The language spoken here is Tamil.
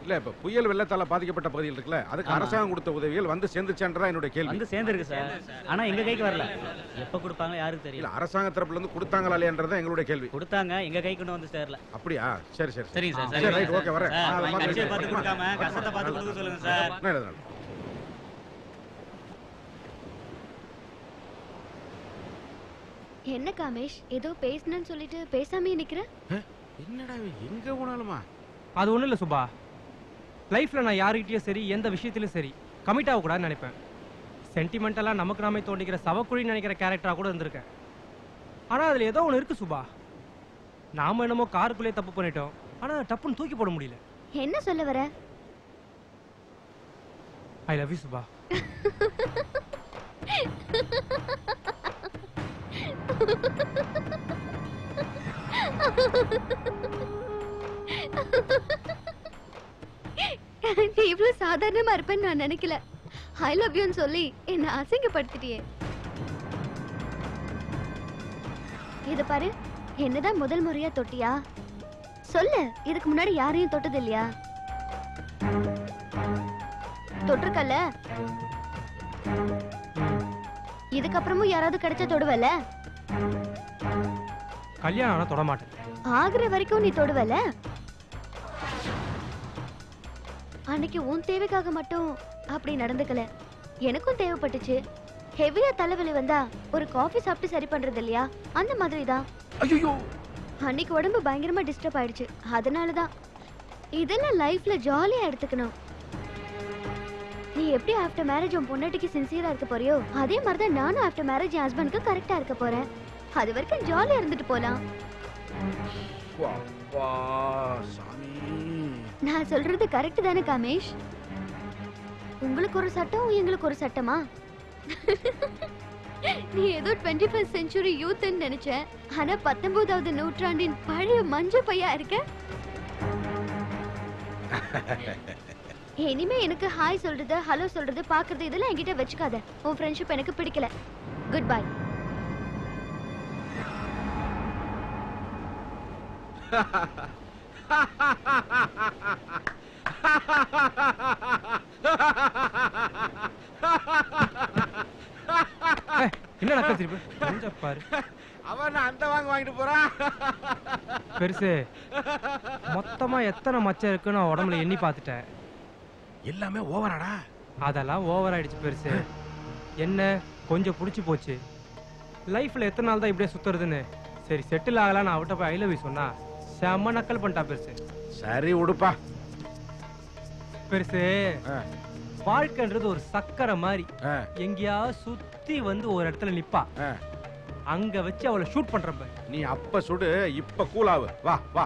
இல்ல இப்ப புயல் வெள்ளத்தால பாதிக்கப்பட்ட பகுதிகள் இருக்குல்ல, அதுக்கு அரசாங்கம் கொடுத்த உதவிகள் வந்து சேர்ந்துச்சான்றதா என்னோட கேள்வி. வந்து சேர்ந்துருக்கு சார். ஆனா எங்க கைக்கு வரல. எப்ப கொடுப்பாங்க யாருக்கு தெரியும். இல்ல அரசாங்க தரப்புல இருந்து கொடுத்தாங்களா இல்லையான்றதா எங்களுடைய கேள்வி. கொடுத்தாங்க, எங்க கைக்கு கொண்டு வந்து சேரல. அப்படியா? சரி சரி சரி சார். சரி ரைட் ஓகே வரேன். கட்சியை பார்த்து கொடுக்காம கஷ்டத்தை பார்த்து கொடுக்க சொல்லுங்க சார். நல்லது. என்ன காமேஷ், ஏதோ பேசணும்னு சொல்லிட்டு பேசாமே நிக்கிற? என்னடா எங்க போனாலுமா? அது ஒண்ணும் இல்ல சுபா. லைஃப்ல நான் யாருக்கிட்டயும் சரி எந்த விஷயத்திலும் சரி கமிட் ஆகக்கூடாதுன்னு நினைப்பேன். சென்டிமெண்டலா நமக்கு நாமே தோண்டிக்கிற சவக்குழின்னு நினைக்கிற கேரக்டரா கூட இருந்திருக்கேன். ஆனா அதுல ஏதோ ஒண்ணு இருக்கு சுபா. நாம என்னமோ காருக்குள்ளே தப்பு பண்ணிட்டோம், ஆனா டப்புன்னு தூக்கி போட முடியல. என்ன சொல்ல வர? I love you Subha. நீ இவ்வளவு சாதாரணமா இருப்பேன்னு நான் நினைக்கல. ஐ லவ் யூன்னு சொல்லி என்ன அசிங்கப்படுத்திட்டியே. இத பாரு, என்னதான் முதல் முறையா தொட்டியா? சொல்லு, இதுக்கு முன்னாடி யாரையும் தொட்டது இல்லையா? தொட்டிருக்கல? இதுக்கப்புறமும் யாராவது கிடைச்சா தொடுவல? கல்யாணம் ஆனா தொட மாட்டேன். ஆகுற வரைக்கும் நீ தொடுவல? அன்னைக்கு உன் தேவைக்காக மட்டும் அப்படி நடந்துக்கல, எனக்கும் தேவைப்பட்டுச்சு. ஹெவியா தலைவலி வந்தா ஒரு காஃபி சாப்பிட்டு சரி பண்றது இல்லையா, அந்த மாதிரி தான். ஐயோ, அன்னைக்கு உடம்பு பயங்கரமா டிஸ்டர்ப் ஆயிடுச்சு, அதனாலதான். இதெல்லாம் லைஃப்ல ஜாலியா எடுத்துக்கணும். நீ எப்படி ஆஃப்டர் மேரேஜ் உன் பொண்டாட்டிக்கு சின்சியரா இருக்க போறியோ, அதே மாதிரிதான் நானும் ஆஃப்டர் மேரேஜ் என் ஹஸ்பண்டுக்கு கரெக்டா இருக்க போறேன். அது வரைக்கும் ஜாலியா இருந்துட்டு போலாம். நான் சொல்றது கரெக்ட் தானே காமேஷ்? உங்களுக்கு ஒரு சட்டம், எங்களுக்கு ஒரு சட்டமா? நீ ஏதோ 21st செஞ்சுரி யூத்ன்னு நினைச்ச, ஆனா 19வது நூற்றாண்டின் பழைய மஞ்ச பையா இருக்க. இனிமே எனக்கு ஹாய் சொல்றது, ஹலோ சொல்றது, பாக்குறது இதெல்லாம் என்கிட்ட வச்சுக்காத. உன் ஃப்ரெண்ட்ஷிப் எனக்கு பிடிக்கல. Good bye. என்னடா திருப்பி கொஞ்சம் பாரு. அவன் அந்த வாங்கிட்டு போறான். பெருசு மொத்தமா எத்தனை மச்சம் இருக்குன்னு உடம்புல எண்ணி பார்த்துட்டேன். எல்லாமே ஓவராடா? அதெல்லாம் ஓவர் ஆயிடுச்சு பெருசு. என்ன கொஞ்சம் புடிச்சு போச்சு. லைஃப்ல எத்தனை நாள் தான் இப்படியே சுத்துறதுன்னு சரி செட்டில் ஆகலாம். அவட்ட போய் ஐ லவ் யூ சொன்னா செம்ம நக்கல் பண்ணிட்டா பெருசு. சரி உடுப்பா பெருசு. வாழ்க்கைன்றது ஒரு சக்கரை மாதிரி, எங்கேயாவது சுத்தி வந்து ஒரு இடத்துல நிப்பா, அங்க வச்சு அவளை ஷூட் பண்றப்ப நீ அப்ப சுடு, இப்ப கூலாவு. வா வா.